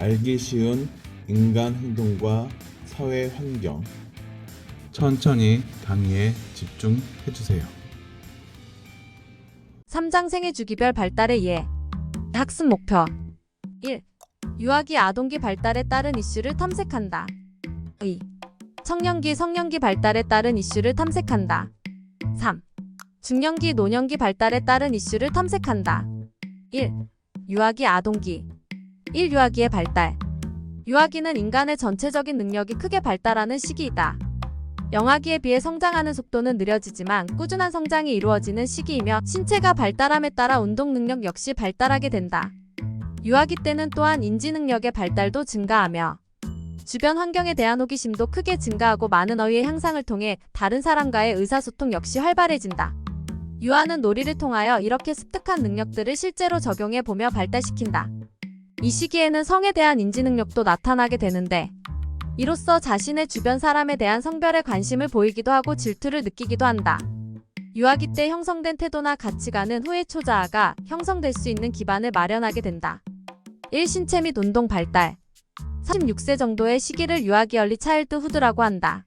알기 쉬운 인간 행동과 사회 환경. 천천히 강의에 집중해주세요. 3장 생애 주기별 발달의 이해. 학습 목표 1. 유아기 아동기 발달에 따른 이슈를 탐색한다. 2. 청년기 성년기 발달에 따른 이슈를 탐색한다. 3. 중년기 노년기 발달에 따른 이슈를 탐색한다. 1. 유아기 아동기. 1. 유아기의 발달. 유아기는 인간의 전체적인 능력이 크게 발달하는 시기이다. 영아기에 비해 성장하는 속도는 느려지지만 꾸준한 성장이 이루어지는 시기이며 신체가 발달함에 따라 운동 능력 역시 발달하게 된다. 유아기 때는 또한 인지 능력의 발달도 증가하며 주변 환경에 대한 호기심도 크게 증가하고 많은 어휘의 향상을 통해 다른 사람과의 의사소통 역시 활발해진다. 유아는 놀이를 통하여 이렇게 습득한 능력들을 실제로 적용해 보며 발달시킨다. 이 시기에는 성에 대한 인지 능력도 나타나게 되는데 이로써 자신의 주변 사람에 대한 성별에 관심을 보이기도 하고 질투를 느끼기도 한다. 유아기 때 형성된 태도나 가치관은 후에 초자아가 형성될 수 있는 기반을 마련하게 된다. 1. 신체 및 운동 발달. 46세 정도의 시기를 유아기 얼리 차일드 후드라고 한다.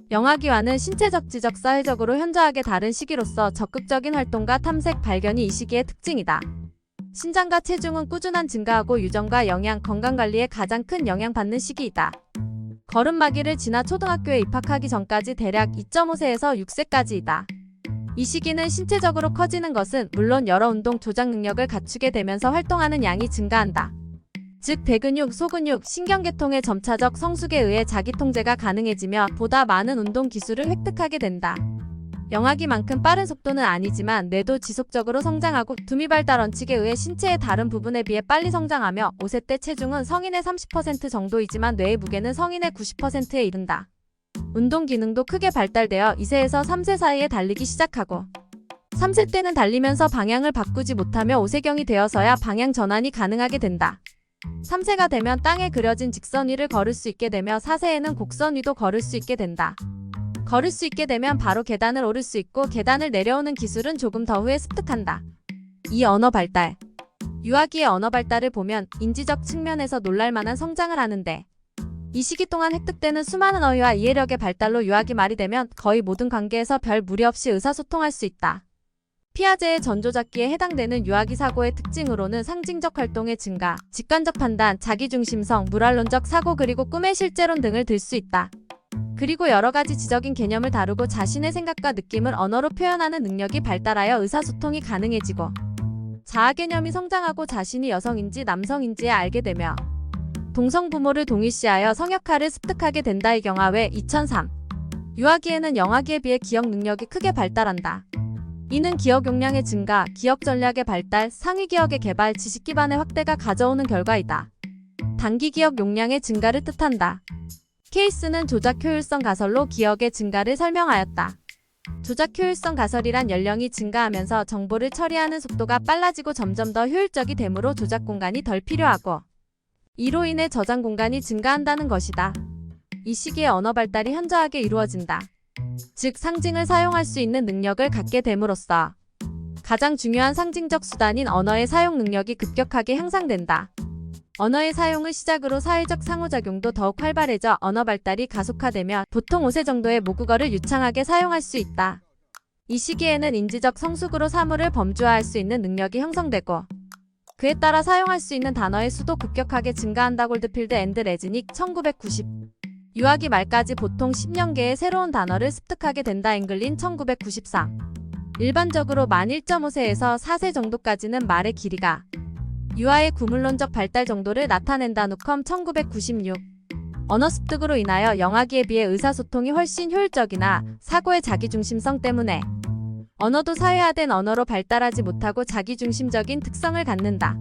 영아기와는 신체적, 지적, 사회적으로 현저하게 다른 시기로서 적극적인 활동과 탐색, 발견이 이 시기의 특징이다. 신장과 체중은 꾸준한 증가하고 유전과 영양, 건강관리에 가장 큰 영향받는 시기이다. 걸음마기를 지나 초등학교에 입학하기 전까지 대략 2.5세에서 6세까지이다. 이 시기는 신체적으로 커지는 것은 물론 여러 운동 조작 능력을 갖추게 되면서 활동하는 양이 증가한다. 즉 대근육, 소근육, 신경계통의 점차적 성숙에 의해 자기통제가 가능해지며 보다 많은 운동 기술을 획득하게 된다. 영아기만큼 빠른 속도는 아니지만 뇌도 지속적으로 성장하고 두미 발달 원칙에 의해 신체의 다른 부분에 비해 빨리 성장하며 5세 때 체중은 성인의 30% 정도이지만 뇌의 무게는 성인의 90%에 이른다. 운동 기능도 크게 발달되어 2세에서 3세 사이에 달리기 시작하고 3세 때는 달리면서 방향을 바꾸지 못하며 5세경이 되어서야 방향 전환이 가능하게 된다. 3세가 되면 땅에 그려진 직선 위를 걸을 수 있게 되며 4세에는 곡선 위도 걸을 수 있게 된다. 걸을 수 있게 되면 바로 계단을 오를 수 있고 계단을 내려오는 기술은 조금 더 후에 습득한다. 2. 언어 발달. 유아기의 언어 발달을 보면 인지적 측면에서 놀랄만한 성장을 하는데 이 시기 동안 획득되는 수많은 어휘와 이해력의 발달로 유아기 말이 되면 거의 모든 관계에서 별 무리 없이 의사소통할 수 있다. 피아제의 전조잡기에 해당되는 유아기 사고의 특징으로는 상징적 활동의 증가, 직관적 판단, 자기중심성, 물활론적 사고 그리고 꿈의 실제론 등을 들 수 있다. 그리고 여러가지 지적인 개념을 다루고 자신의 생각과 느낌을 언어로 표현하는 능력이 발달하여 의사소통이 가능해지고 자아 개념이 성장하고 자신이 여성인지 남성인지에 알게 되며 동성 부모를 동일시하여 성역할을 습득하게 된다. 이경하외 2003. 유아기에는 영아기에 비해 기억 능력이 크게 발달한다. 이는 기억 용량의 증가, 기억 전략의 발달, 상위 기억의 개발, 지식 기반의 확대가 가져오는 결과이다. 단기 기억 용량의 증가를 뜻한다. 케이스는 조작 효율성 가설로 기억의 증가를 설명하였다. 조작 효율성 가설이란 연령이 증가하면서 정보를 처리하는 속도가 빨라지고 점점 더 효율적이 되므로 조작 공간이 덜 필요하고 이로 인해 저장 공간이 증가한다는 것이다. 이 시기에 언어 발달이 현저하게 이루어진다. 즉 상징을 사용할 수 있는 능력을 갖게 됨으로써 가장 중요한 상징적 수단인 언어의 사용 능력이 급격하게 향상된다. 언어의 사용을 시작으로 사회적 상호작용도 더욱 활발해져 언어 발달이 가속화되며 보통 5세 정도의 모국어를 유창하게 사용할 수 있다. 이 시기에는 인지적 성숙으로 사물을 범주화할 수 있는 능력이 형성되고 그에 따라 사용할 수 있는 단어의 수도 급격하게 증가한다. 골드필드 앤드 레즈닉 1990. 유아기 말까지 보통 10년계의 새로운 단어를 습득하게 된다. 앵글린 1994. 일반적으로 만 1.5세에서 4세 정도까지는 말의 길이가 유아의 구물론적 발달 정도를 나타낸다. 누컴 1996. 언어 습득으로 인하여 영아기에 비해 의사소통이 훨씬 효율적이나 사고의 자기중심성 때문에 언어도 사회화된 언어로 발달하지 못하고 자기중심적인 특성을 갖는다.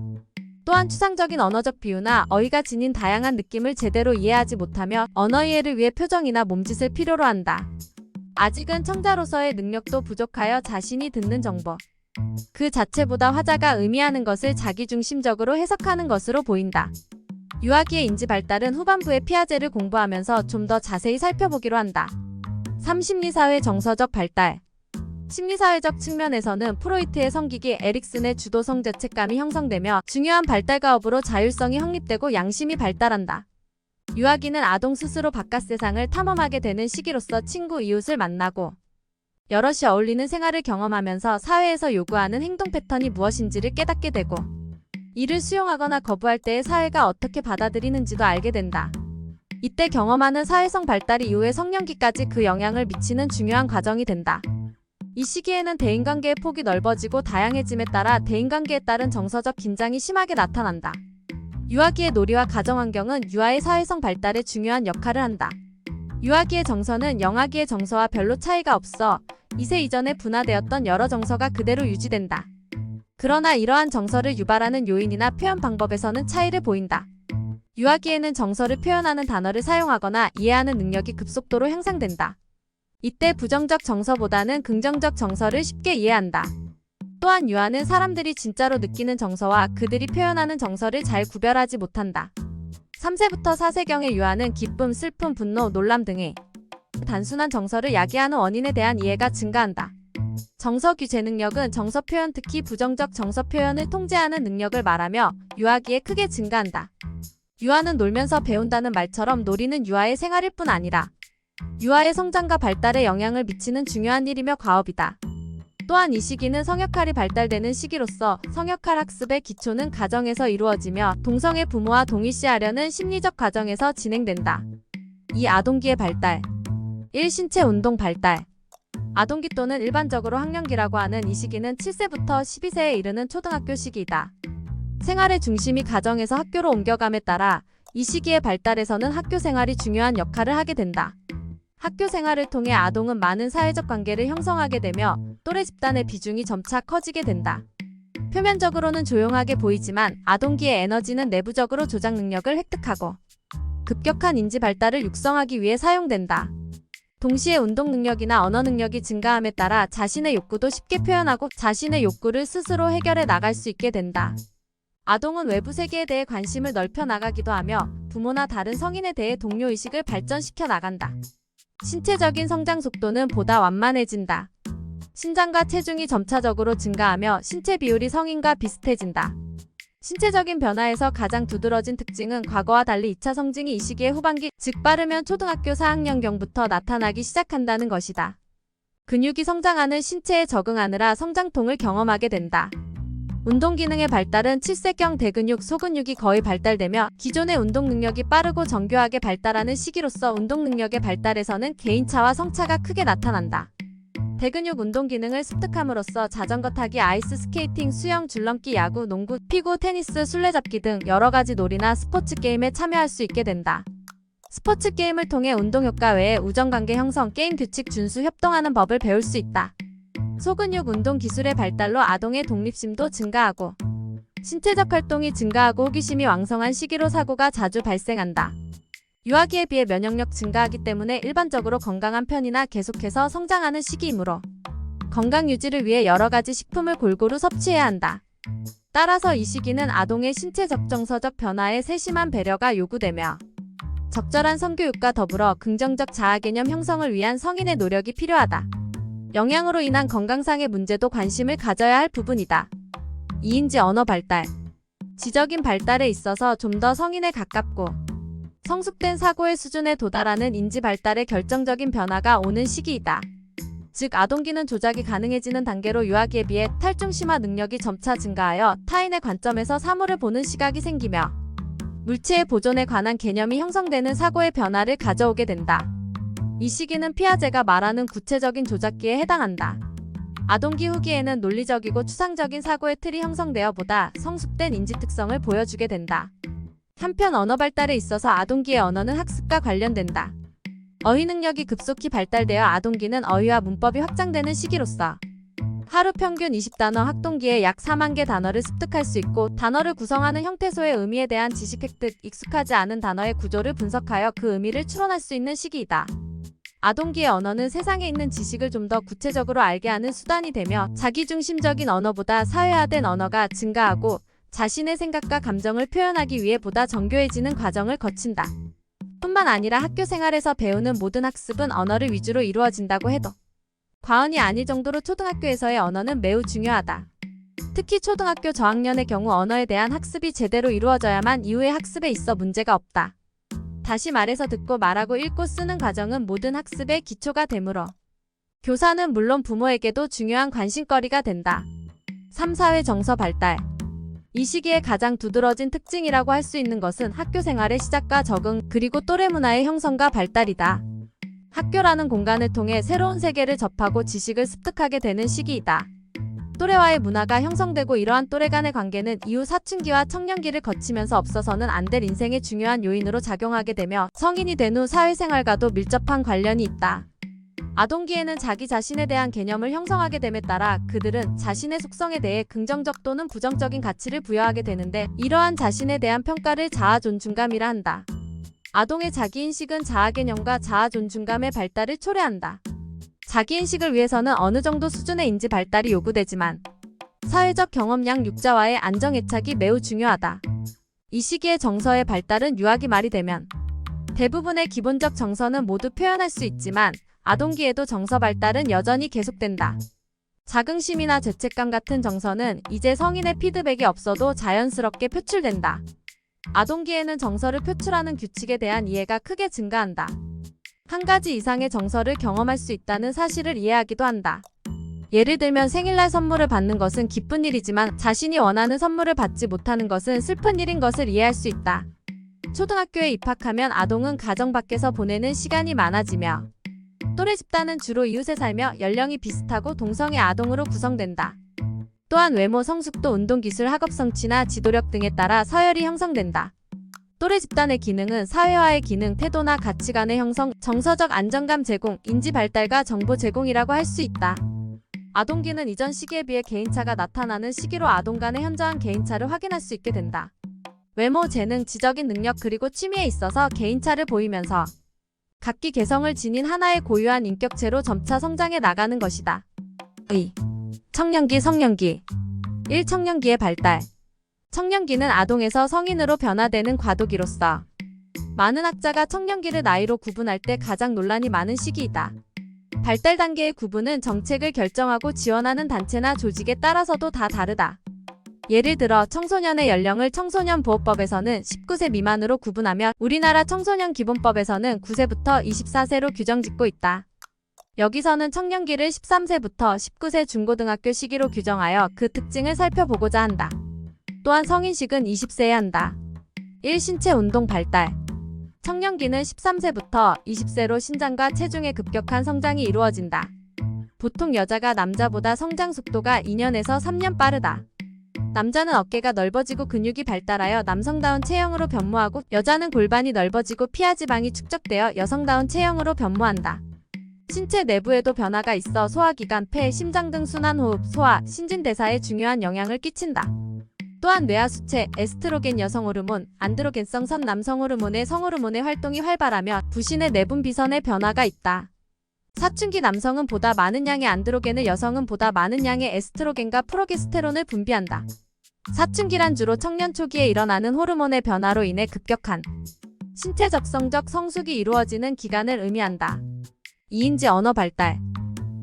또한 추상적인 언어적 비유나 어휘가 지닌 다양한 느낌을 제대로 이해하지 못하며 언어 이해를 위해 표정이나 몸짓을 필요로 한다. 아직은 청자로서의 능력도 부족하여 자신이 듣는 정보 그 자체보다 화자가 의미하는 것을 자기중심적으로 해석하는 것으로 보인다. 유아기의 인지 발달은 후반부에 피아제를 공부하면서 좀 더 자세히 살펴보기로 한다. 3. 심리사회 정서적 발달. 심리사회적 측면에서는 프로이트의 성기기, 에릭슨의 주도성 죄책감이 형성되며 중요한 발달과업으로 자율성이 확립되고 양심이 발달한다. 유아기는 아동 스스로 바깥 세상을 탐험하게 되는 시기로서 친구, 이웃을 만나고 여럿이 어울리는 생활을 경험하면서 사회에서 요구하는 행동 패턴이 무엇인지를 깨닫게 되고 이를 수용하거나 거부할 때의 사회가 어떻게 받아들이는지도 알게 된다. 이때 경험하는 사회성 발달이 이후의 성년기까지 그 영향을 미치는 중요한 과정이 된다. 이 시기에는 대인관계의 폭이 넓어지고 다양해짐에 따라 대인관계에 따른 정서적 긴장이 심하게 나타난다. 유아기의 놀이와 가정환경은 유아의 사회성 발달에 중요한 역할을 한다. 유아기의 정서는 영아기의 정서와 별로 차이가 없어 2세 이전에 분화되었던 여러 정서가 그대로 유지된다. 그러나 이러한 정서를 유발하는 요인이나 표현 방법에서는 차이를 보인다. 유아기에는 정서를 표현하는 단어를 사용하거나 이해하는 능력이 급속도로 향상된다. 이때 부정적 정서보다는 긍정적 정서를 쉽게 이해한다. 또한 유아는 사람들이 진짜로 느끼는 정서와 그들이 표현하는 정서를 잘 구별하지 못한다. 3세부터 4세경의 유아는 기쁨, 슬픔, 분노, 놀람 등의 단순한 정서를 야기하는 원인에 대한 이해가 증가한다. 정서 규제 능력은 정서 표현, 특히 부정적 정서 표현을 통제하는 능력을 말하며 유아기에 크게 증가한다. 유아는 놀면서 배운다는 말처럼 놀이는 유아의 생활일 뿐 아니라 유아의 성장과 발달에 영향을 미치는 중요한 일이며 과업이다. 또한 이 시기는 성역할이 발달되는 시기로서 성역할 학습의 기초는 가정에서 이루어지며 동성애 부모와 동일시하려는 심리적 과정에서 진행된다. 2. 아동기의 발달. 1. 신체 운동 발달. 아동기 또는 일반적으로 학령기라고 하는 이 시기는 7세부터 12세에 이르는 초등학교 시기이다. 생활의 중심이 가정에서 학교로 옮겨감에 따라 이 시기의 발달에서는 학교 생활이 중요한 역할을 하게 된다. 학교 생활을 통해 아동은 많은 사회적 관계를 형성하게 되며 또래 집단의 비중이 점차 커지게 된다. 표면적으로는 조용하게 보이지만 아동기의 에너지는 내부적으로 조작 능력을 획득하고 급격한 인지 발달을 육성하기 위해 사용된다. 동시에 운동 능력이나 언어 능력이 증가함에 따라 자신의 욕구도 쉽게 표현하고 자신의 욕구를 스스로 해결해 나갈 수 있게 된다. 아동은 외부 세계에 대해 관심을 넓혀 나가기도 하며 부모나 다른 성인에 대해 동료의식을 발전시켜 나간다. 신체적인 성장 속도는 보다 완만해진다. 신장과 체중이 점차적으로 증가하며 신체 비율이 성인과 비슷해진다. 신체적인 변화에서 가장 두드러진 특징은 과거와 달리 2차 성징이 이 시기의 후반기, 즉 빠르면 초등학교 4학년경부터 나타나기 시작한다는 것이다. 근육이 성장하는 신체에 적응하느라 성장통을 경험하게 된다. 운동 기능의 발달은 7세경 대근육, 소근육이 거의 발달되며 기존의 운동 능력이 빠르고 정교하게 발달하는 시기로서 운동 능력의 발달에서는 개인차와 성차가 크게 나타난다. 대근육 운동 기능을 습득함으로써 자전거 타기, 아이스 스케이팅, 수영, 줄넘기, 야구, 농구, 피구, 테니스, 술래잡기 등 여러 가지 놀이나 스포츠 게임에 참여할 수 있게 된다. 스포츠 게임을 통해 운동 효과 외에 우정관계 형성, 게임 규칙 준수, 협동하는 법을 배울 수 있다. 소근육 운동 기술의 발달로 아동의 독립심도 증가하고 신체적 활동이 증가하고 호기심이 왕성한 시기로 사고가 자주 발생한다. 유아기에 비해 면역력 증가하기 때문에 일반적으로 건강한 편이나 계속해서 성장하는 시기이므로 건강 유지를 위해 여러 가지 식품을 골고루 섭취해야 한다. 따라서 이 시기는 아동의 신체적 정서적 변화에 세심한 배려가 요구되며 적절한 성교육과 더불어 긍정적 자아 개념 형성을 위한 성인의 노력이 필요하다. 영양으로 인한 건강상의 문제도 관심을 가져야 할 부분이다. 2인지 언어 발달. 지적인 발달에 있어서 좀 더 성인에 가깝고 성숙된 사고의 수준에 도달하는 인지 발달의 결정적인 변화가 오는 시기이다. 즉 아동기는 조작이 가능해지는 단계로 유아기에 비해 탈중 심화 능력이 점차 증가하여 타인의 관점에서 사물을 보는 시각이 생기며 물체의 보존에 관한 개념이 형성되는 사고의 변화를 가져오게 된다. 이 시기는 피아제가 말하는 구체적인 조작기에 해당한다. 아동기 후기에는 논리적이고 추상적인 사고의 틀이 형성되어 보다 성숙된 인지 특성을 보여주게 된다. 한편 언어 발달에 있어서 아동기의 언어는 학습과 관련된다. 어휘 능력이 급속히 발달되어 아동기는 어휘와 문법이 확장되는 시기로서 하루 평균 20단어, 학동기에 약 4만 개 단어를 습득할 수 있고 단어를 구성하는 형태소의 의미에 대한 지식 획득, 익숙하지 않은 단어의 구조를 분석하여 그 의미를 추론할 수 있는 시기이다. 아동기의 언어는 세상에 있는 지식을 좀 더 구체적으로 알게 하는 수단이 되며 자기중심적인 언어보다 사회화된 언어가 증가하고 자신의 생각과 감정을 표현하기 위해 보다 정교해지는 과정을 거친다. 뿐만 아니라 학교 생활에서 배우는 모든 학습은 언어를 위주로 이루어진다고 해도 과언이 아닐 정도로 초등학교에서의 언어는 매우 중요하다. 특히 초등학교 저학년의 경우 언어에 대한 학습이 제대로 이루어져야만 이후의 학습에 있어 문제가 없다. 다시 말해서 듣고 말하고 읽고 쓰는 과정은 모든 학습의 기초가 되므로 교사는 물론 부모에게도 중요한 관심거리가 된다. 3. 사회 정서 발달. 이 시기에 가장 두드러진 특징이라고 할 수 있는 것은 학교 생활의 시작과 적응, 그리고 또래 문화의 형성과 발달이다. 학교라는 공간을 통해 새로운 세계를 접하고 지식을 습득하게 되는 시기이다. 또래와의 문화가 형성되고 이러한 또래 간의 관계는 이후 사춘기와 청년기를 거치면서 없어서는 안 될 인생의 중요한 요인으로 작용하게 되며 성인이 된 후 사회생활과도 밀접한 관련이 있다. 아동기에는 자기 자신에 대한 개념을 형성하게 됨에 따라 그들은 자신의 속성에 대해 긍정적 또는 부정적인 가치를 부여하게 되는데 이러한 자신에 대한 평가를 자아존중감이라 한다. 아동의 자기인식은 자아개념과 자아존중감의 발달을 초래한다. 자기인식을 위해서는 어느 정도 수준의 인지 발달이 요구되지만 사회적 경험량 육자와의 안정애착이 매우 중요하다. 이 시기의 정서의 발달은 유아기 말이 되면 대부분의 기본적 정서는 모두 표현할 수 있지만 아동기에도 정서 발달은 여전히 계속된다. 자긍심이나 죄책감 같은 정서는 이제 성인의 피드백이 없어도 자연스럽게 표출된다. 아동기에는 정서를 표출하는 규칙에 대한 이해가 크게 증가한다. 한 가지 이상의 정서를 경험할 수 있다는 사실을 이해하기도 한다. 예를 들면 생일날 선물을 받는 것은 기쁜 일이지만 자신이 원하는 선물을 받지 못하는 것은 슬픈 일인 것을 이해할 수 있다. 초등학교에 입학하면 아동은 가정 밖에서 보내는 시간이 많아지며 또래 집단은 주로 이웃에 살며 연령이 비슷하고 동성애 아동으로 구성된다. 또한 외모, 성숙도, 운동기술, 학업 성취나 지도력 등에 따라 서열이 형성된다. 또래 집단의 기능은 사회화의 기능, 태도나 가치관의 형성, 정서적 안정감 제공, 인지 발달과 정보 제공이라고 할 수 있다. 아동기는 이전 시기에 비해 개인차가 나타나는 시기로 아동 간의 현저한 개인차를 확인할 수 있게 된다. 외모, 재능, 지적인 능력 그리고 취미에 있어서 개인차를 보이면서 각기 개성을 지닌 하나의 고유한 인격체로 점차 성장해 나가는 것이다. 청년기, 성년기. 1. 청년기의 발달. 청년기는 아동에서 성인으로 변화되는 과도기로서 많은 학자가 청년기를 나이로 구분할 때 가장 논란이 많은 시기이다. 발달 단계의 구분은 정책을 결정하고 지원하는 단체나 조직에 따라서도 다 다르다. 예를 들어 청소년의 연령을 청소년보호법에서는 19세 미만으로 구분하며 우리나라 청소년기본법에서는 9세부터 24세로 규정짓고 있다. 여기서는 청년기를 13세부터 19세 중고등학교 시기로 규정하여 그 특징을 살펴보고자 한다. 또한 성인식은 20세에 한다. 1. 신체 운동 발달. 청년기는 13세부터 20세로 신장과 체중의 급격한 성장이 이루어진다. 보통 여자가 남자보다 성장 속도가 2년에서 3년 빠르다. 남자는 어깨가 넓어지고 근육이 발달하여 남성다운 체형으로 변모하고 여자는 골반이 넓어지고 피하지방이 축적되어 여성다운 체형으로 변모한다. 신체 내부에도 변화가 있어 소화기관, 폐, 심장 등 순환호흡, 소화, 신진대사에 중요한 영향을 끼친다. 또한 뇌하 수체, 에스트로겐 여성 호르몬, 안드로겐성 선 남성 호르몬의 성호르몬의 활동이 활발하며 부신의 내분 비선의 변화가 있다. 사춘기 남성은 보다 많은 양의 안드로겐을 여성은 보다 많은 양의 에스트로겐과 프로게스테론을 분비한다. 사춘기란 주로 청년 초기에 일어나는 호르몬의 변화로 인해 급격한 신체적 성적 성숙이 이루어지는 기간을 의미한다. 2인지 언어 발달.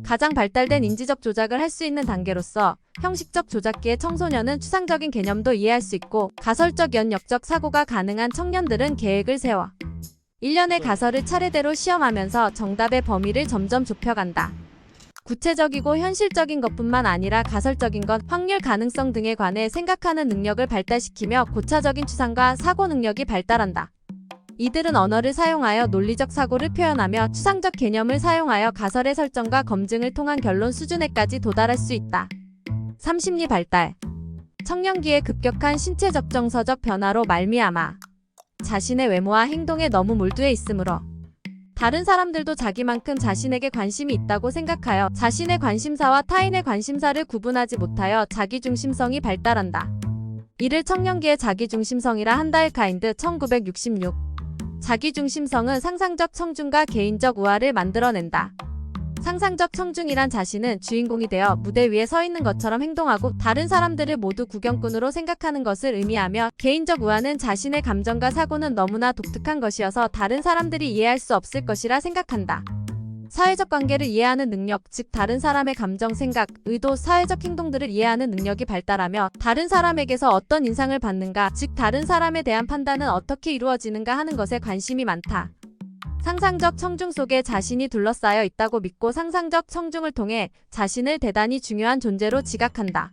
가장 발달된 인지적 조작을 할 수 있는 단계로서 형식적 조작기의 청소년은 추상적인 개념도 이해할 수 있고 가설적 연역적 사고가 가능한 청년들은 계획을 세워 일련의 가설을 차례대로 시험하면서 정답의 범위를 점점 좁혀간다. 구체적이고 현실적인 것뿐만 아니라 가설적인 것, 확률 가능성 등에 관해 생각하는 능력을 발달시키며 고차적인 추상과 사고 능력이 발달한다. 이들은 언어를 사용하여 논리적 사고를 표현하며 추상적 개념을 사용하여 가설의 설정과 검증을 통한 결론 수준에까지 도달할 수 있다. 3. 심리 발달. 청년기의 급격한 신체적 정서적 변화로 말미암아 자신의 외모와 행동에 너무 몰두해 있으므로 다른 사람들도 자기만큼 자신에게 관심이 있다고 생각하여 자신의 관심사와 타인의 관심사를 구분하지 못하여 자기중심성이 발달한다. 이를 청년기의 자기중심성이라 한다. 카인드 1966. 자기중심성은 상상적 청중과 개인적 우화를 만들어낸다. 상상적 청중이란 자신은 주인공이 되어 무대 위에 서 있는 것처럼 행동하고 다른 사람들을 모두 구경꾼으로 생각하는 것을 의미하며 개인적 우화는 자신의 감정과 사고는 너무나 독특한 것이어서 다른 사람들이 이해할 수 없을 것이라 생각한다. 사회적 관계를 이해하는 능력, 즉 다른 사람의 감정, 생각, 의도, 사회적 행동들을 이해하는 능력이 발달하며 다른 사람에게서 어떤 인상을 받는가, 즉 다른 사람에 대한 판단은 어떻게 이루어지는가 하는 것에 관심이 많다. 상상적 청중 속에 자신이 둘러싸여 있다고 믿고 상상적 청중을 통해 자신을 대단히 중요한 존재로 지각한다.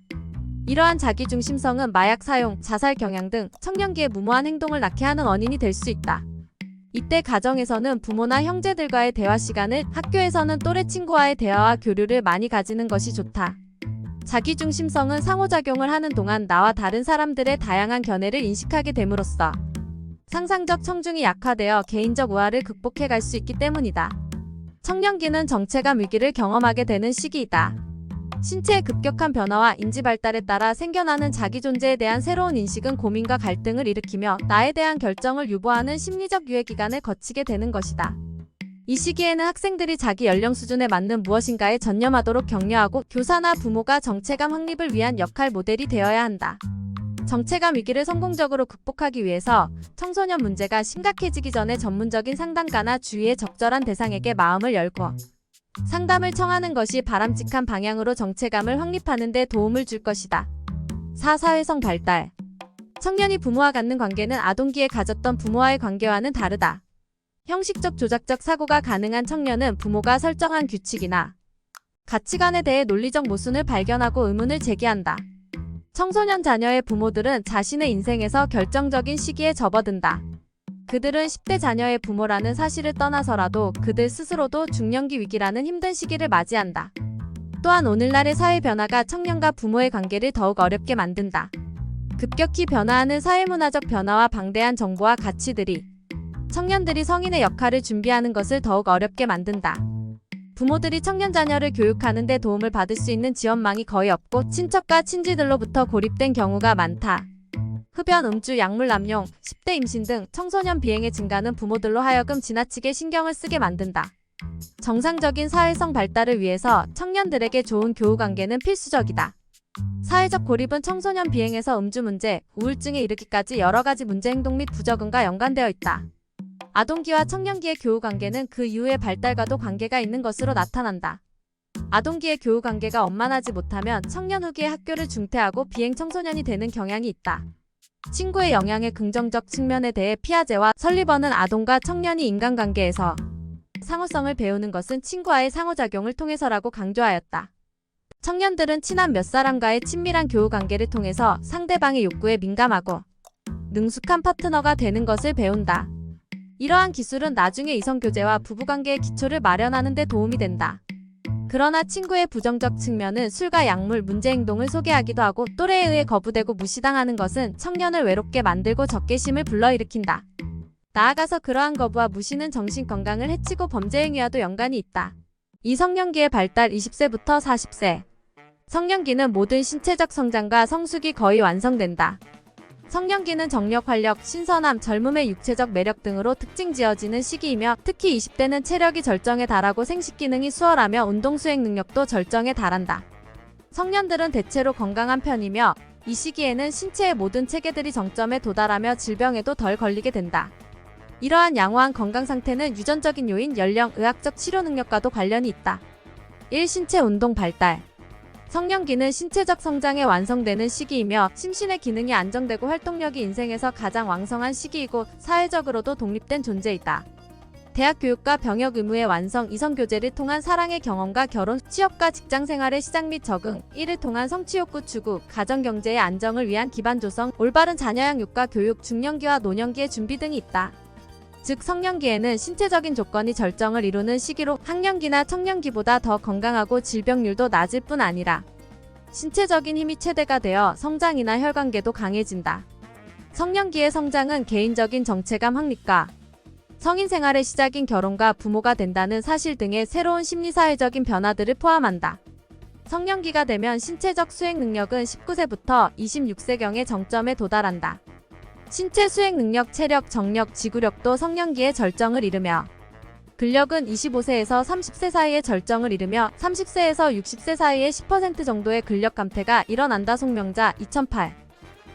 이러한 자기중심성은 마약 사용, 자살 경향 등 청년기의 무모한 행동을 낳게 하는 원인이 될 수 있다. 이때 가정에서는 부모나 형제들과의 대화 시간을, 학교에서는 또래 친구와의 대화와 교류를 많이 가지는 것이 좋다. 자기중심성은 상호작용을 하는 동안 나와 다른 사람들의 다양한 견해를 인식하게 됨으로써 상상적 청중이 약화되어 개인적 우화를 극복해 갈 수 있기 때문이다. 청년기는 정체감 위기를 경험하게 되는 시기이다. 신체의 급격한 변화와 인지 발달에 따라 생겨나는 자기 존재에 대한 새로운 인식은 고민과 갈등을 일으키며 나에 대한 결정을 유보하는 심리적 유예 기간을 거치게 되는 것이다. 이 시기에는 학생들이 자기 연령 수준에 맞는 무엇인가에 전념하도록 격려하고 교사나 부모가 정체감 확립을 위한 역할 모델이 되어야 한다. 정체감 위기를 성공적으로 극복하기 위해서 청소년 문제가 심각해지기 전에 전문적인 상담가나 주위의 적절한 대상에게 마음을 열고 상담을 청하는 것이 바람직한 방향으로 정체감을 확립하는 데 도움을 줄 것이다. 4. 사회성 발달. 청년이 부모와 갖는 관계는 아동기에 가졌던 부모와의 관계와는 다르다. 형식적 조작적 사고가 가능한 청년은 부모가 설정한 규칙이나 가치관에 대해 논리적 모순을 발견하고 의문을 제기한다. 청소년 자녀의 부모들은 자신의 인생에서 결정적인 시기에 접어든다. 그들은 10대 자녀의 부모라는 사실을 떠나서라도 그들 스스로도 중년기 위기라는 힘든 시기를 맞이한다. 또한 오늘날의 사회 변화가 청년과 부모의 관계를 더욱 어렵게 만든다. 급격히 변화하는 사회문화적 변화와 방대한 정보와 가치들이 청년들이 성인의 역할을 준비하는 것을 더욱 어렵게 만든다. 부모들이 청년 자녀를 교육하는 데 도움을 받을 수 있는 지원망이 거의 없고 친척과 친지들로부터 고립된 경우가 많다. 흡연, 음주, 약물 남용, 10대 임신 등 청소년 비행의 증가는 부모들로 하여금 지나치게 신경을 쓰게 만든다. 정상적인 사회성 발달을 위해서 청년들에게 좋은 교우관계는 필수적이다. 사회적 고립은 청소년 비행에서 음주 문제, 우울증에 이르기까지 여러 가지 문제 행동 및 부적응과 연관되어 있다. 아동기와 청년기의 교우관계는 그 이후의 발달과도 관계가 있는 것으로 나타난다. 아동기의 교우관계가 원만하지 못하면 청년 후기에 학교를 중퇴하고 비행 청소년이 되는 경향이 있다. 친구의 영향의 긍정적 측면에 대해 피아제와 설리번은 아동과 청년이 인간관계에서 상호성을 배우는 것은 친구와의 상호작용을 통해서라고 강조하였다. 청년들은 친한 몇 사람과의 친밀한 교우관계를 통해서 상대방의 욕구에 민감하고 능숙한 파트너가 되는 것을 배운다. 이러한 기술은 나중에 이성교제와 부부관계의 기초를 마련하는 데 도움이 된다. 그러나 친구의 부정적 측면은 술과 약물, 문제 행동을 소개하기도 하고 또래에 의해 거부되고 무시당하는 것은 청년을 외롭게 만들고 적개심을 불러일으킨다. 나아가서 그러한 거부와 무시는 정신건강을 해치고 범죄 행위와도 연관이 있다. 이 성년기의 발달 20세부터 40세. 성년기는 모든 신체적 성장과 성숙이 거의 완성된다. 성년기는 정력, 활력, 신선함, 젊음의 육체적 매력 등으로 특징 지어지는 시기이며 특히 20대는 체력이 절정에 달하고 생식 기능이 수월하며 운동 수행 능력도 절정에 달한다. 성년들은 대체로 건강한 편이며 이 시기에는 신체의 모든 체계들이 정점에 도달하며 질병에도 덜 걸리게 된다. 이러한 양호한 건강 상태는 유전적인 요인, 연령, 의학적 치료 능력과도 관련이 있다. 1. 신체 운동 발달. 성년기는 신체적 성장에 완성되는 시기이며 심신의 기능이 안정되고 활동력이 인생에서 가장 왕성한 시기이고 사회적으로도 독립된 존재이다. 대학 교육과 병역 의무의 완성, 이성교제를 통한 사랑의 경험과 결혼, 취업과 직장생활의 시작 및 적응, 이를 통한 성취욕구 추구, 가정경제의 안정을 위한 기반 조성, 올바른 자녀 양육과 교육, 중년기와 노년기의 준비 등이 있다. 즉 성년기에는 신체적인 조건이 절정을 이루는 시기로 학년기나 청년기보다 더 건강하고 질병률도 낮을 뿐 아니라 신체적인 힘이 최대가 되어 성장이나 혈관계도 강해진다. 성년기의 성장은 개인적인 정체감 확립과 성인 생활의 시작인 결혼과 부모가 된다는 사실 등의 새로운 심리사회적인 변화들을 포함한다. 성년기가 되면 신체적 수행 능력은 19세부터 26세경의 정점에 도달한다. 신체 수행 능력, 체력, 정력, 지구력도 성년기의 절정을 이르며 근력은 25세에서 30세 사이에 절정을 이르며 30세에서 60세 사이에 10% 정도의 근력 감퇴가 일어난다. 송명자 2008.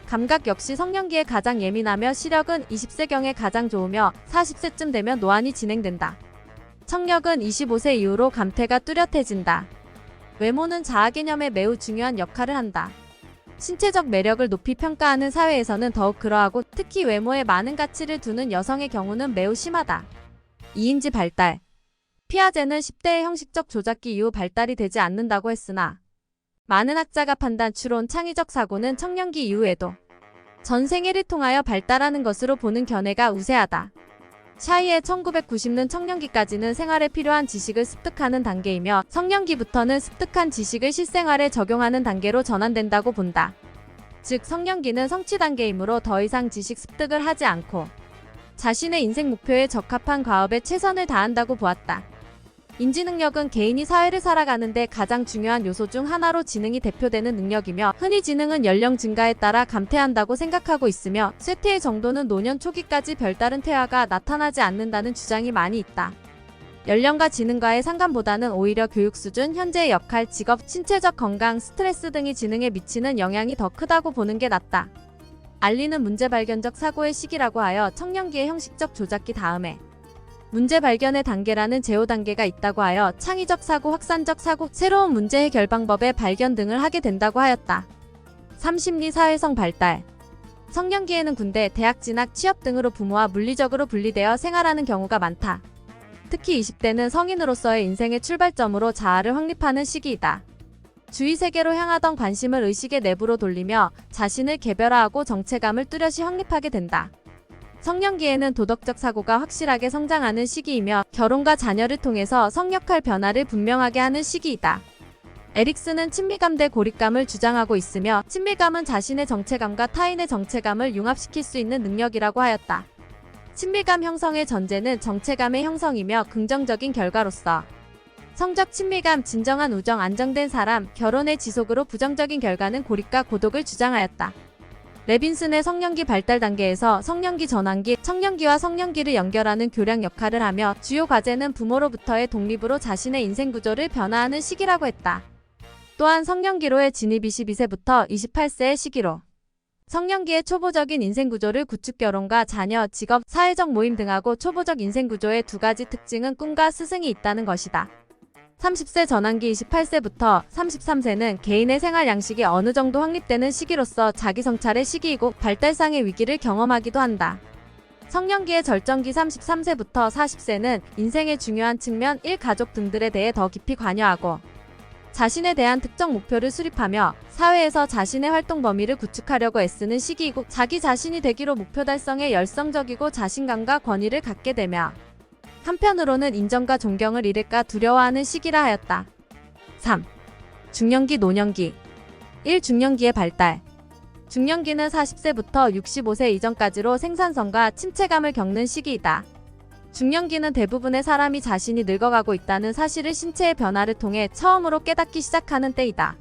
감각 역시 성년기에 가장 예민하며 시력은 20세경에 가장 좋으며 40세쯤 되면 노안이 진행된다. 청력은 25세 이후로 감퇴가 뚜렷해진다. 외모는 자아 개념에 매우 중요한 역할을 한다. 신체적 매력을 높이 평가하는 사회에서는 더욱 그러하고 특히 외모에 많은 가치를 두는 여성의 경우는 매우 심하다. 이인지 발달. 피아제는 10대의 형식적 조작기 이후 발달이 되지 않는다고 했으나 많은 학자가 판단, 추론, 창의적 사고는 청년기 이후에도 전생애를 통하여 발달하는 것으로 보는 견해가 우세하다. 샤이의 1990년 청년기까지는 생활에 필요한 지식을 습득하는 단계이며 성년기부터는 습득한 지식을 실생활에 적용하는 단계로 전환된다고 본다. 즉 성년기는 성취 단계이므로 더 이상 지식 습득을 하지 않고 자신의 인생 목표에 적합한 과업에 최선을 다한다고 보았다. 인지능력은 개인이 사회를 살아가는데 가장 중요한 요소 중 하나로 지능이 대표되는 능력이며 흔히 지능은 연령 증가에 따라 감퇴한다고 생각하고 있으며 쇠퇴의 정도는 노년 초기까지 별다른 퇴화가 나타나지 않는다는 주장이 많이 있다. 연령과 지능과의 상관보다는 오히려 교육 수준, 현재의 역할, 직업, 신체적 건강, 스트레스 등이 지능에 미치는 영향이 더 크다고 보는 게 낫다. 알리는 문제 발견적 사고의 시기라고 하여 청년기의 형식적 조작기 다음에 문제 발견의 단계라는 제호 단계가 있다고 하여 창의적 사고, 확산적 사고, 새로운 문제 해결 방법의 발견 등을 하게 된다고 하였다. 3. 심리 사회성 발달. 청년기에는 군대, 대학 진학, 취업 등으로 부모와 물리적으로 분리되어 생활하는 경우가 많다. 특히 20대는 성인으로서의 인생의 출발점으로 자아를 확립하는 시기이다. 주위 세계로 향하던 관심을 의식의 내부로 돌리며 자신을 개별화하고 정체감을 뚜렷이 확립하게 된다. 성년기에는 도덕적 사고가 확실하게 성장하는 시기이며 결혼과 자녀를 통해서 성역할 변화를 분명하게 하는 시기이다. 에릭슨은 친밀감 대 고립감을 주장하고 있으며 친밀감은 자신의 정체감과 타인의 정체감을 융합시킬 수 있는 능력이라고 하였다. 친밀감 형성의 전제는 정체감의 형성이며 긍정적인 결과로서 성적 친밀감, 진정한 우정, 안정된 사람, 결혼의 지속으로 부정적인 결과는 고립과 고독을 주장하였다. 레빈슨의 성년기 발달 단계에서 성년기 전환기, 청년기와 성년기를 연결하는 교량 역할을 하며 주요 과제는 부모로부터의 독립으로 자신의 인생 구조를 변화하는 시기라고 했다. 또한 성년기로의 진입 22세부터 28세의 시기로 성년기의 초보적인 인생 구조를 구축 결혼과 자녀, 직업, 사회적 모임 등하고 초보적 인생 구조의 두 가지 특징은 꿈과 스승이 있다는 것이다. 30세 전환기 28세부터 33세는 개인의 생활 양식이 어느 정도 확립되는 시기로서 자기 성찰의 시기이고 발달상의 위기를 경험하기도 한다. 성년기의 절정기 33세부터 40세는 인생의 중요한 측면, 일, 가족 등들에 대해 더 깊이 관여하고 자신에 대한 특정 목표를 수립하며 사회에서 자신의 활동 범위를 구축하려고 애쓰는 시기이고 자기 자신이 되기로 목표 달성에 열성적이고 자신감과 권위를 갖게 되며 한편으로는 인정과 존경을 잃을까 두려워하는 시기라 하였다. 3. 중년기, 노년기. 1. 중년기의 발달. 중년기는 40세부터 65세 이전까지로 생산성과 침체감을 겪는 시기이다. 중년기는 대부분의 사람이 자신이 늙어가고 있다는 사실을 신체의 변화를 통해 처음으로 깨닫기 시작하는 때이다.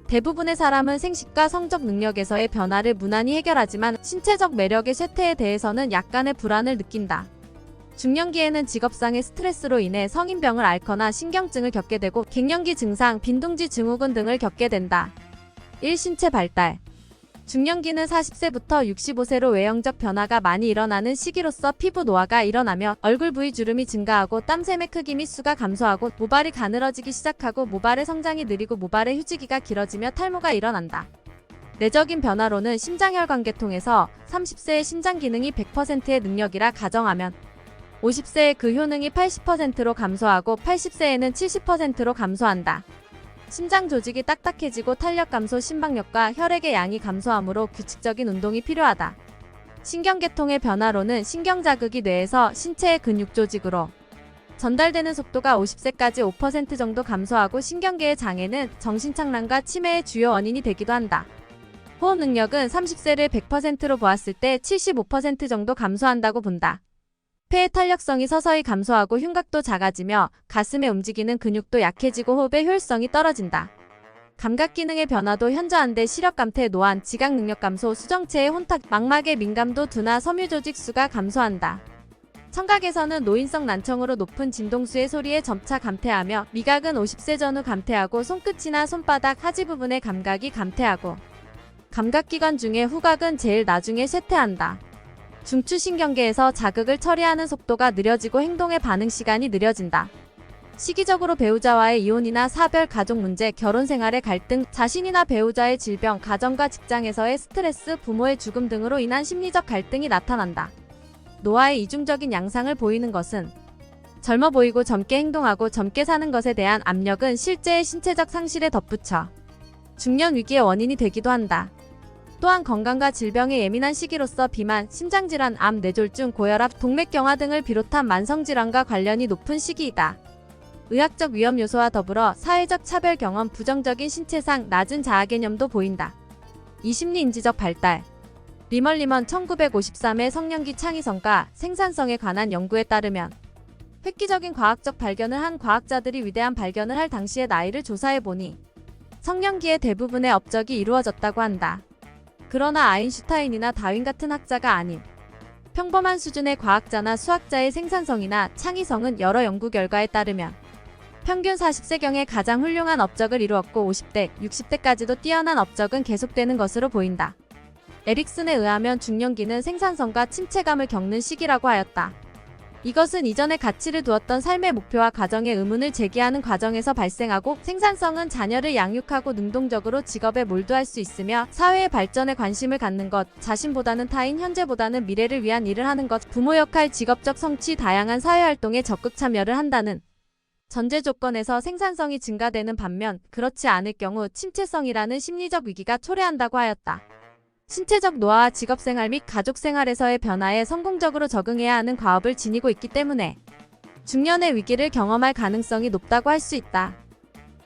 대부분의 사람은 생식과 성적 능력에서의 변화를 무난히 해결하지만 신체적 매력의 쇠퇴에 대해서는 약간의 불안을 느낀다. 중년기에는 직업상의 스트레스로 인해 성인병을 앓거나 신경증을 겪게 되고 갱년기 증상, 빈둥지 증후군 등을 겪게 된다. 1. 신체 발달. 중년기는 40세부터 65세로 외형적 변화가 많이 일어나는 시기로서 피부 노화가 일어나며 얼굴 부위 주름이 증가하고 땀샘의 크기 및 수가 감소하고 모발이 가늘어지기 시작하고 모발의 성장이 느리고 모발의 휴지기가 길어지며 탈모가 일어난다. 내적인 변화로는 심장혈관계통에서 30세의 심장 기능이 100%의 능력이라 가정하면 50세에 그 효능이 80%로 감소하고 80세에는 70%로 감소한다. 심장 조직이 딱딱해지고 탄력 감소, 심박력과 혈액의 양이 감소하므로 규칙적인 운동이 필요하다. 신경계통의 변화로는 신경자극이 뇌에서 신체의 근육 조직으로 전달되는 속도가 50세까지 5% 정도 감소하고 신경계의 장애는 정신착란과 치매의 주요 원인이 되기도 한다. 호흡 능력은 30세를 100%로 보았을 때 75% 정도 감소한다고 본다. 폐의 탄력성이 서서히 감소하고 흉곽도 작아지며 가슴에 움직이는 근육도 약해지고 호흡의 효율성이 떨어진다. 감각 기능의 변화도 현저한데 시력 감퇴, 노안, 지각 능력 감소, 수정체의 혼탁, 망막의 민감도 둔화, 섬유 조직 수가 감소한다. 청각에서는 노인성 난청으로 높은 진동수의 소리에 점차 감퇴하며 미각은 50세 전후 감퇴하고 손끝이나 손바닥, 하지 부분의 감각이 감퇴하고 감각기관 중에 후각은 제일 나중에 쇠퇴한다. 중추신경계에서 자극을 처리하는 속도가 느려지고 행동의 반응 시간이 느려진다. 시기적으로 배우자와의 이혼이나 사별, 가족 문제, 결혼 생활의 갈등, 자신이나 배우자의 질병, 가정과 직장에서의 스트레스, 부모의 죽음 등으로 인한 심리적 갈등이 나타난다. 노화의 이중적인 양상을 보이는 것은 젊어 보이고 젊게 행동하고 젊게 사는 것에 대한 압력은 실제의 신체적 상실에 덧붙여 중년 위기의 원인이 되기도 한다. 또한 건강과 질병에 예민한 시기로서 비만, 심장질환, 암, 뇌졸중, 고혈압, 동맥경화 등을 비롯한 만성질환과 관련이 높은 시기이다. 의학적 위험 요소와 더불어 사회적 차별 경험, 부정적인 신체상, 낮은 자아개념도 보인다. 이 심리인지적 발달. 리먼 1953의 성년기 창의성과 생산성에 관한 연구에 따르면 획기적인 과학적 발견을 한 과학자들이 위대한 발견을 할 당시의 나이를 조사해보니 성년기에 대부분의 업적이 이루어졌다고 한다. 그러나 아인슈타인이나 다윈 같은 학자가 아닌 평범한 수준의 과학자나 수학자의 생산성이나 창의성은 여러 연구 결과에 따르면 평균 40세경에 가장 훌륭한 업적을 이루었고 50대, 60대까지도 뛰어난 업적은 계속되는 것으로 보인다. 에릭슨에 의하면 중년기는 생산성과 침체감을 겪는 시기라고 하였다. 이것은 이전에 가치를 두었던 삶의 목표와 가정의 의문을 제기하는 과정에서 발생하고 생산성은 자녀를 양육하고 능동적으로 직업에 몰두할 수 있으며 사회의 발전에 관심을 갖는 것, 자신보다는 타인, 현재보다는 미래를 위한 일을 하는 것, 부모 역할, 직업적 성취, 다양한 사회활동에 적극 참여를 한다는 전제 조건에서 생산성이 증가되는 반면 그렇지 않을 경우 침체성이라는 심리적 위기가 초래한다고 하였다. 신체적 노화와 직업생활 및 가족생활에서의 변화에 성공적으로 적응해야 하는 과업을 지니고 있기 때문에 중년의 위기를 경험할 가능성이 높다고 할 수 있다.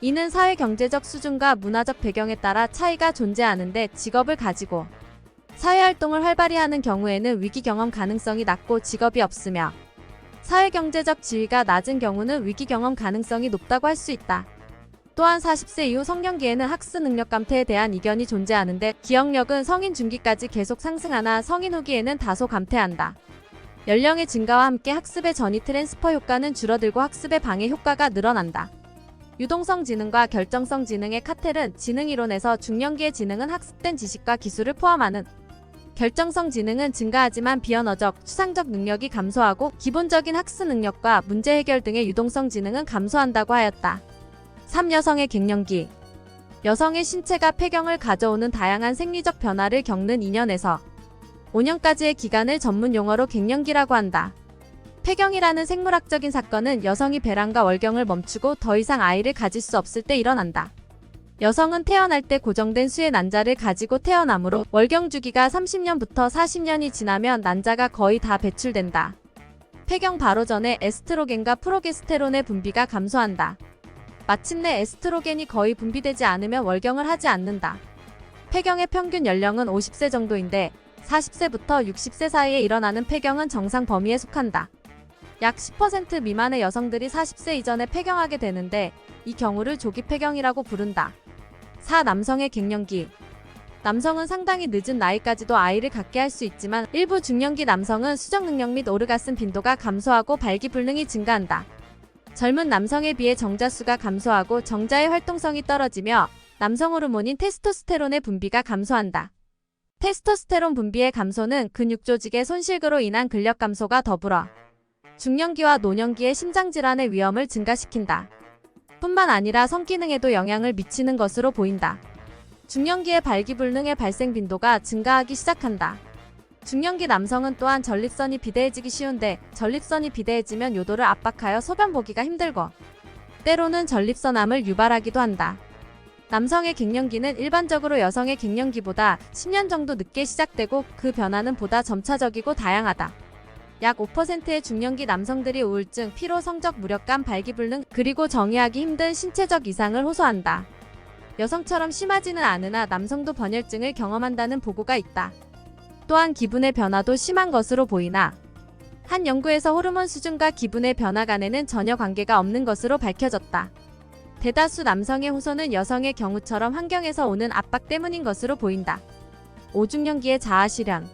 이는 사회 경제적 수준과 문화적 배경에 따라 차이가 존재하는데 직업을 가지고 사회활동을 활발히 하는 경우에는 위기 경험 가능성이 낮고 직업이 없으며 사회경제적 지위가 낮은 경우는 위기 경험 가능성이 높다고 할 수 있다. 또한 40세 이후 성년기에는 학습 능력 감퇴에 대한 이견이 존재하는데 기억력은 성인 중기까지 계속 상승하나 성인 후기에는 다소 감퇴한다. 연령의 증가와 함께 학습의 전이 트랜스퍼 효과는 줄어들고 학습의 방해 효과가 늘어난다. 유동성 지능과 결정성 지능의 카텔은 지능이론에서 중년기의 지능은 학습된 지식과 기술을 포함하는 결정성 지능은 증가하지만 비언어적, 추상적 능력이 감소하고 기본적인 학습 능력과 문제 해결 등의 유동성 지능은 감소한다고 하였다. 3. 여성의 갱년기. 여성의 신체가 폐경을 가져오는 다양한 생리적 변화를 겪는 2년에서 5년까지의 기간을 전문 용어로 갱년기라고 한다. 폐경이라는 생물학적인 사건은 여성이 배란과 월경을 멈추고 더 이상 아이를 가질 수 없을 때 일어난다. 여성은 태어날 때 고정된 수의 난자를 가지고 태어나므로 월경 주기가 30년부터 40년이 지나면 난자가 거의 다 배출된다. 폐경 바로 전에 에스트로겐과 프로게스테론의 분비가 감소한다. 마침내 에스트로겐이 거의 분비되지 않으면 월경을 하지 않는다. 폐경의 평균 연령은 50세 정도인데 40세부터 60세 사이에 일어나는 폐경은 정상 범위에 속한다. 약 10% 미만의 여성들이 40세 이전에 폐경하게 되는데 이 경우를 조기 폐경이라고 부른다. 4. 남성의 갱년기. 남성은 상당히 늦은 나이까지도 아이를 갖게 할 수 있지만 일부 중년기 남성은 수정 능력 및 오르가슴 빈도가 감소하고 발기불능이 증가한다. 젊은 남성에 비해 정자수가 감소하고 정자의 활동성이 떨어지며 남성 호르몬인 테스토스테론의 분비가 감소한다. 테스토스테론 분비의 감소는 근육 조직의 손실그로 인한 근력 감소가 더불어 중년기와 노년기의 심장질환의 위험을 증가시킨다. 뿐만 아니라 성기능에도 영향을 미치는 것으로 보인다. 중년기의 발기불능의 발생 빈도가 증가하기 시작한다. 중년기 남성은 또한 전립선이 비대해지기 쉬운데 전립선이 비대해지면 요도를 압박하여 소변 보기가 힘들고 때로는 전립선암을 유발하기도 한다. 남성의 갱년기는 일반적으로 여성의 갱년기보다 10년 정도 늦게 시작되고 그 변화는 보다 점차적이고 다양하다. 약 5%의 중년기 남성들이 우울증, 피로, 성적 무력감, 발기불능, 그리고 정의하기 힘든 신체적 이상을 호소한다. 여성처럼 심하지는 않으나 남성도 번혈증을 경험한다는 보고가 있다. 또한 기분의 변화도 심한 것으로 보이나 한 연구에서 호르몬 수준과 기분의 변화 간에는 전혀 관계가 없는 것으로 밝혀졌다. 대다수 남성의 호소는 여성의 경우처럼 환경에서 오는 압박 때문인 것으로 보인다. 5. 중년기의 자아실현.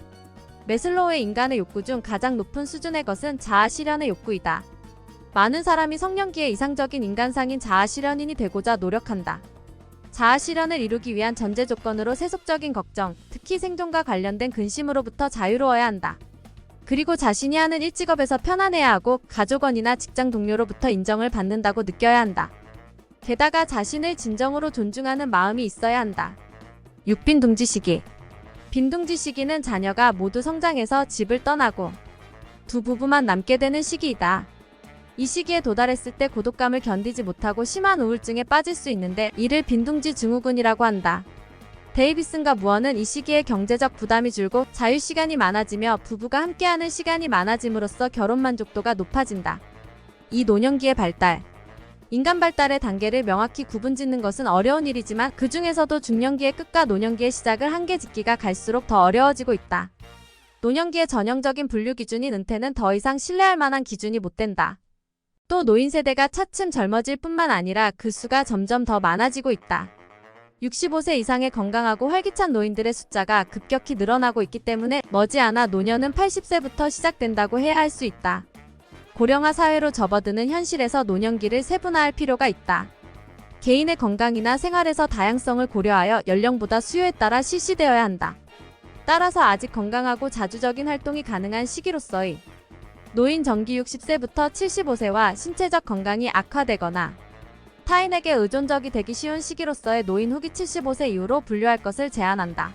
매슬로우의 인간의 욕구 중 가장 높은 수준의 것은 자아실현의 욕구이다. 많은 사람이 성년기에 이상적인 인간상인 자아실현인이 되고자 노력한다. 자아실현을 이루기 위한 전제 조건으로 세속적인 걱정, 특히 생존과 관련된 근심으로부터 자유로워야 한다. 그리고 자신이 하는 일직업에서 편안해야 하고 가족원이나 직장 동료로부터 인정을 받는다고 느껴야 한다. 게다가 자신을 진정으로 존중하는 마음이 있어야 한다. 6. 빈둥지 시기. 빈둥지 시기는 자녀가 모두 성장해서 집을 떠나고 두 부부만 남게 되는 시기이다. 이 시기에 도달했을 때 고독감을 견디지 못하고 심한 우울증에 빠질 수 있는데 이를 빈둥지 증후군이라고 한다. 데이비슨과 무어는 이 시기에 경제적 부담이 줄고 자유시간이 많아지며 부부가 함께하는 시간이 많아짐으로써 결혼 만족도가 높아진다. 이 노년기의 발달. 인간 발달의 단계를 명확히 구분짓는 것은 어려운 일이지만 그 중에서도 중년기의 끝과 노년기의 시작을 한계 짓기가 갈수록 더 어려워지고 있다. 노년기의 전형적인 분류 기준인 은퇴는 더 이상 신뢰할 만한 기준이 못 된다. 또 노인 세대가 차츰 젊어질 뿐만 아니라 그 수가 점점 더 많아지고 있다. 65세 이상의 건강하고 활기찬 노인들의 숫자가 급격히 늘어나고 있기 때문에 머지않아 노년은 80세부터 시작된다고 해야 할 수 있다. 고령화 사회로 접어드는 현실에서 노년기를 세분화할 필요가 있다. 개인의 건강이나 생활에서 다양성을 고려하여 연령보다 수요에 따라 실시되어야 한다. 따라서 아직 건강하고 자주적인 활동이 가능한 시기로서의 노인 정기 60세부터 75세와 신체적 건강이 악화되거나 타인에게 의존적이 되기 쉬운 시기로서의 노인 후기 75세 이후로 분류할 것을 제안한다.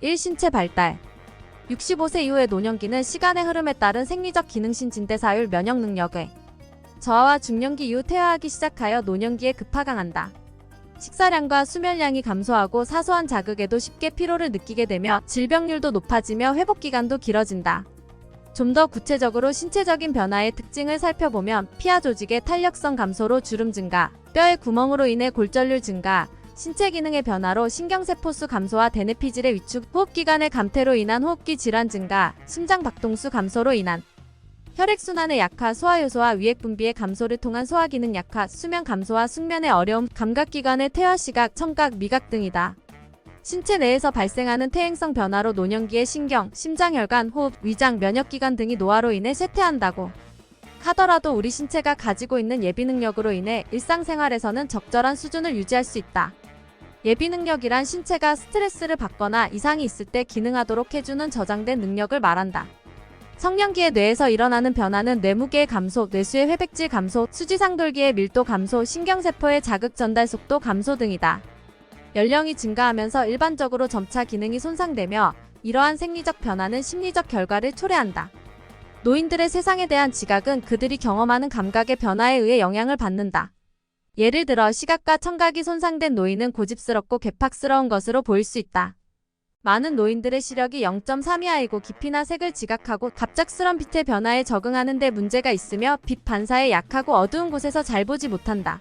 1. 신체 발달. 65세 이후의 노년기는 시간의 흐름에 따른 생리적 기능신 진대사율 면역 능력의 저하와 중년기 이후 퇴화하기 시작하여 노년기에 급하강한다. 식사량과 수면량이 감소하고 사소한 자극에도 쉽게 피로를 느끼게 되며 질병률도 높아지며 회복기간도 길어진다. 좀 더 구체적으로 신체적인 변화의 특징을 살펴보면 피하 조직의 탄력성 감소로 주름 증가, 뼈의 구멍으로 인해 골절률 증가, 신체 기능의 변화로 신경세포수 감소와 대뇌피질의 위축, 호흡기관의 감퇴로 인한 호흡기 질환 증가, 심장 박동수 감소로 인한 혈액순환의 약화, 소화효소와 위액분비의 감소를 통한 소화기능 약화, 수면 감소와 숙면의 어려움, 감각기관의 퇴화 시각, 청각, 미각 등이다. 신체 내에서 발생하는 퇴행성 변화로 노년기의 신경, 심장혈관, 호흡, 위장, 면역기관 등이 노화로 인해 쇠퇴한다고 하더라도 우리 신체가 가지고 있는 예비능력으로 인해 일상생활에서는 적절한 수준을 유지할 수 있다. 예비능력이란 신체가 스트레스를 받거나 이상이 있을 때 기능하도록 해주는 저장된 능력을 말한다. 성년기의 뇌에서 일어나는 변화는 뇌무게의 감소, 뇌수의 회백질 감소, 수지상돌기의 밀도 감소, 신경세포의 자극 전달 속도 감소 등이다. 연령이 증가하면서 일반적으로 점차 기능이 손상되며 이러한 생리적 변화는 심리적 결과를 초래한다. 노인들의 세상에 대한 지각은 그들이 경험하는 감각의 변화에 의해 영향을 받는다. 예를 들어 시각과 청각이 손상된 노인은 고집스럽고 괴팍스러운 것으로 보일 수 있다. 많은 노인들의 시력이 0.3 이하이고 깊이나 색을 지각하고 갑작스런 빛의 변화에 적응하는 데 문제가 있으며 빛 반사에 약하고 어두운 곳에서 잘 보지 못한다.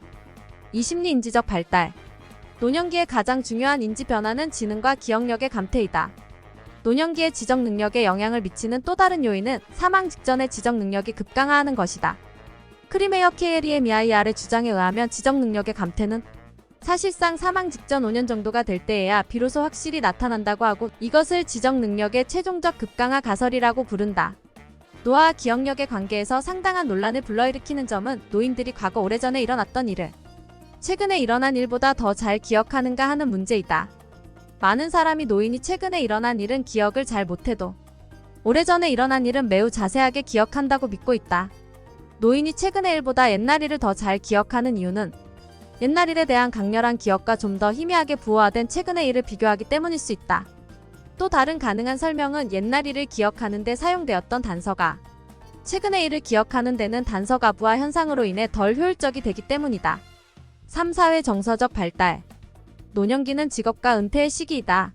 이 심리 인지적 발달. 노년기의 가장 중요한 인지 변화는 지능과 기억력의 감퇴이다. 노년기의 지적 능력에 영향을 미치는 또 다른 요인은 사망 직전의 지적 능력이 급강화하는 것이다. 크리메어 KLEMEIR의 주장에 의하면 지적 능력의 감퇴는 사실상 사망 직전 5년 정도가 될 때에야 비로소 확실히 나타난다고 하고 이것을 지적 능력의 최종적 급강화 가설이라고 부른다. 노화와 기억력의 관계에서 상당한 논란을 불러일으키는 점은 노인들이 과거 오래전에 일어났던 일을 최근에 일어난 일보다 더 잘 기억하는가 하는 문제이다. 많은 사람이 노인이 최근에 일어난 일은 기억을 잘 못해도 오래전에 일어난 일은 매우 자세하게 기억한다고 믿고 있다. 노인이 최근의 일보다 옛날 일을 더 잘 기억하는 이유는 옛날 일에 대한 강렬한 기억과 좀 더 희미하게 부호화된 최근의 일을 비교하기 때문일 수 있다. 또 다른 가능한 설명은 옛날 일을 기억하는 데 사용되었던 단서가 최근의 일을 기억하는 데는 단서 가부화 현상으로 인해 덜 효율적이 되기 때문이다. 3. 사회 정서적 발달. 노년기는 직업과 은퇴의 시기이다.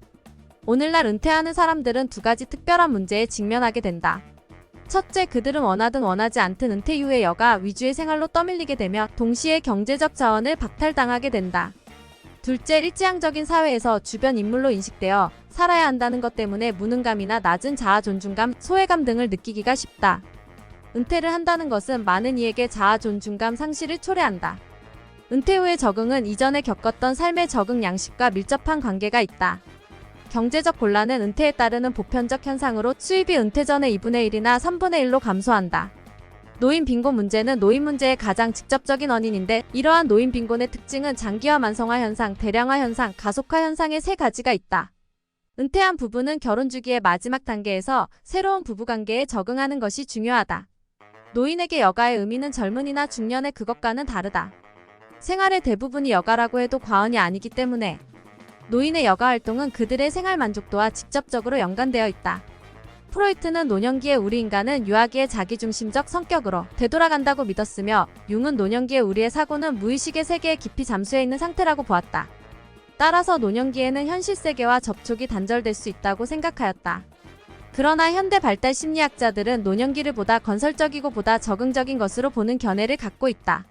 오늘날 은퇴하는 사람들은 두 가지 특별한 문제에 직면하게 된다. 첫째, 그들은 원하든 원하지 않든 은퇴 이후의 여가 위주의 생활로 떠밀리게 되며 동시에 경제적 자원을 박탈당하게 된다. 둘째, 일지향적인 사회에서 주변 인물로 인식되어 살아야 한다는 것 때문에 무능감이나 낮은 자아 존중감, 소외감 등을 느끼기가 쉽다. 은퇴를 한다는 것은 많은 이에게 자아 존중감 상실을 초래한다. 은퇴 후의 적응은 이전에 겪었던 삶의 적응 양식과 밀접한 관계가 있다. 경제적 곤란은 은퇴에 따르는 보편적 현상으로 수입이 은퇴 전의 2분의 1이나 3분의 1로 감소한다. 노인 빈곤 문제는 노인 문제의 가장 직접적인 원인인데 이러한 노인 빈곤의 특징은 장기화 만성화 현상, 대량화 현상, 가속화 현상의 세 가지가 있다. 은퇴한 부부는 결혼 주기의 마지막 단계에서 새로운 부부관계에 적응하는 것이 중요하다. 노인에게 여가의 의미는 젊은이나 중년의 그것과는 다르다. 생활의 대부분이 여가라고 해도 과언이 아니기 때문에 노인의 여가 활동은 그들의 생활 만족도와 직접적으로 연관되어 있다. 프로이트는 노년기의 우리 인간은 유아기의 자기중심적 성격으로 되돌아간다고 믿었으며, 융은 노년기의 우리의 사고는 무의식의 세계에 깊이 잠수해 있는 상태라고 보았다. 따라서 노년기에는 현실 세계와 접촉이 단절될 수 있다고 생각하였다. 그러나 현대 발달 심리학자들은 노년기를 보다 건설적이고 보다 적응적인 것으로 보는 견해를 갖고 있다.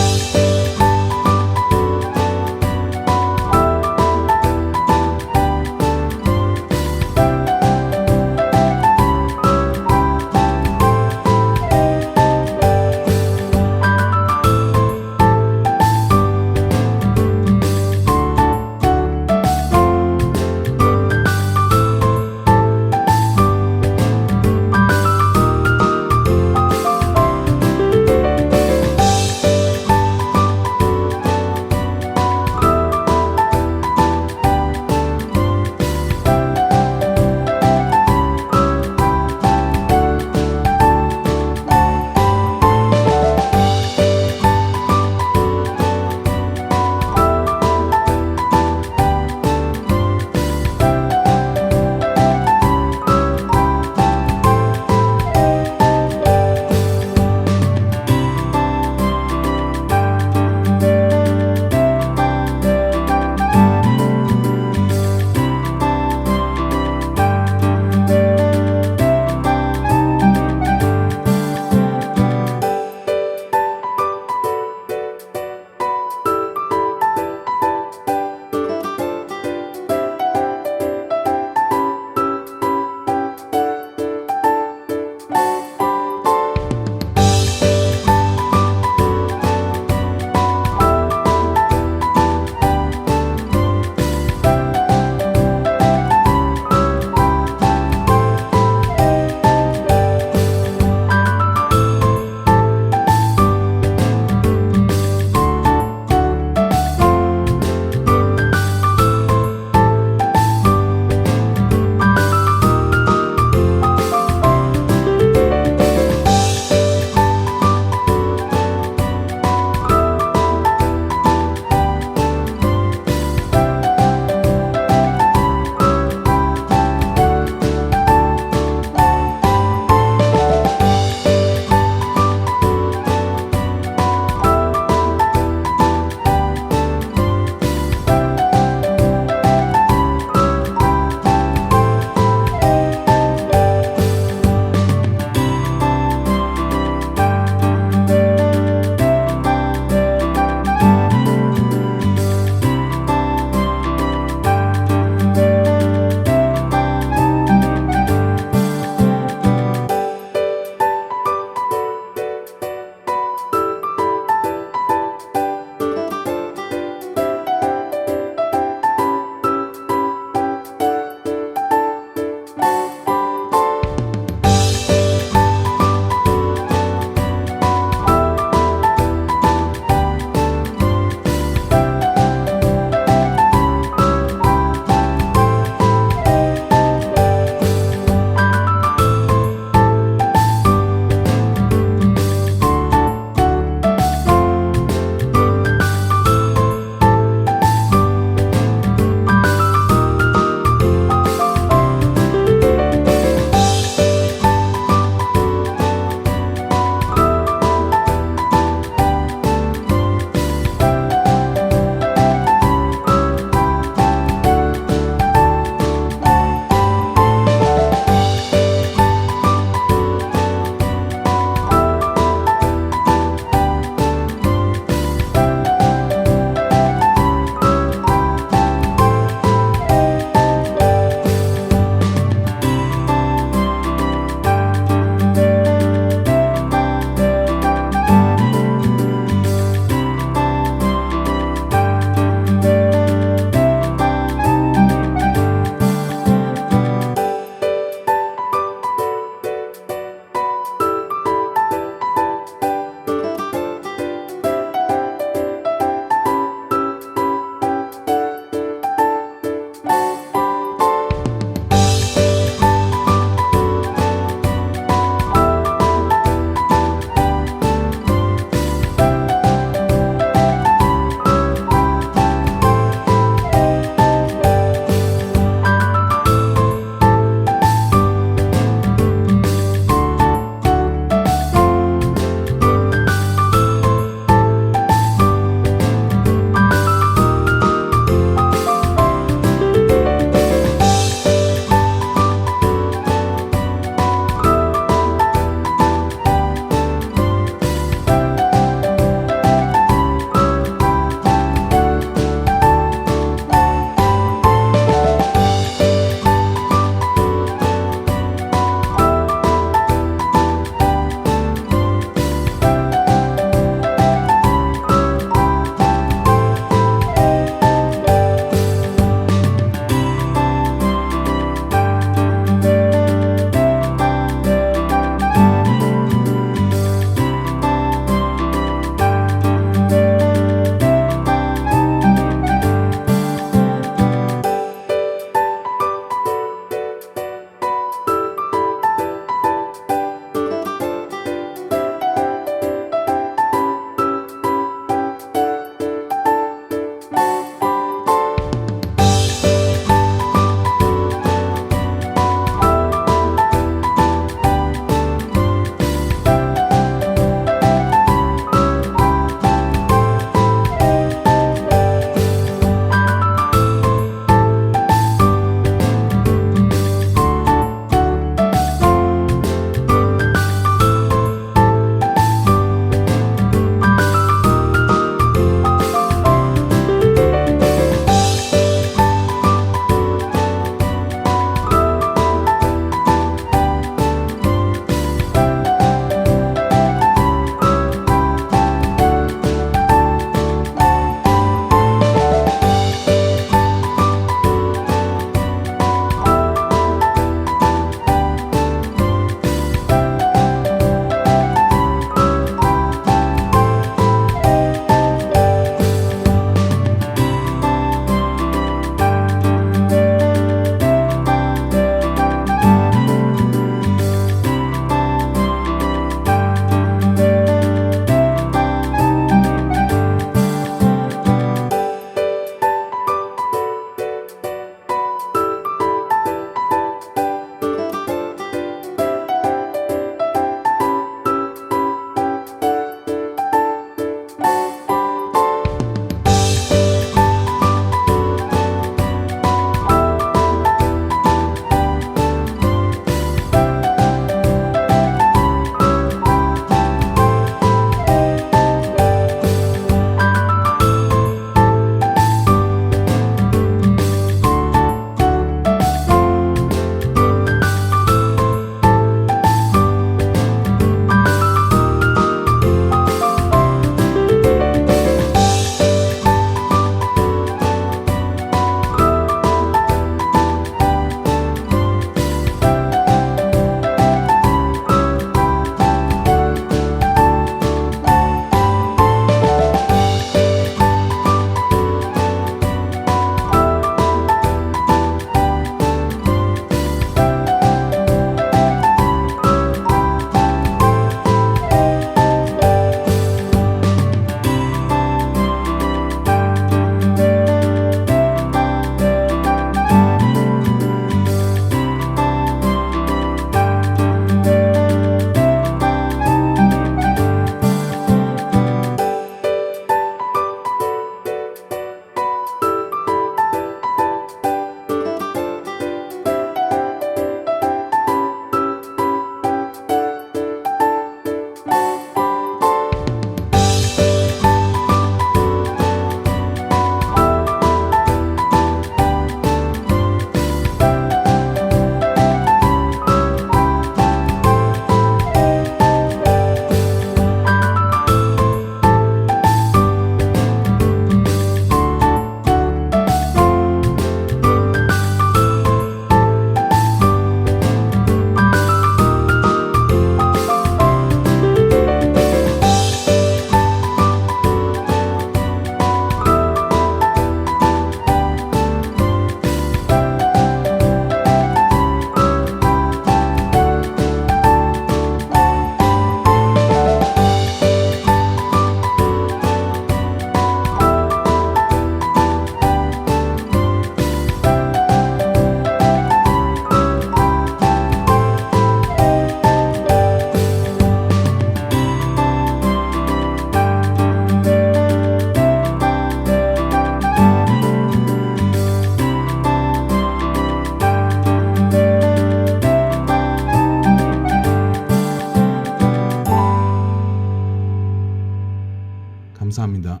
감사합니다.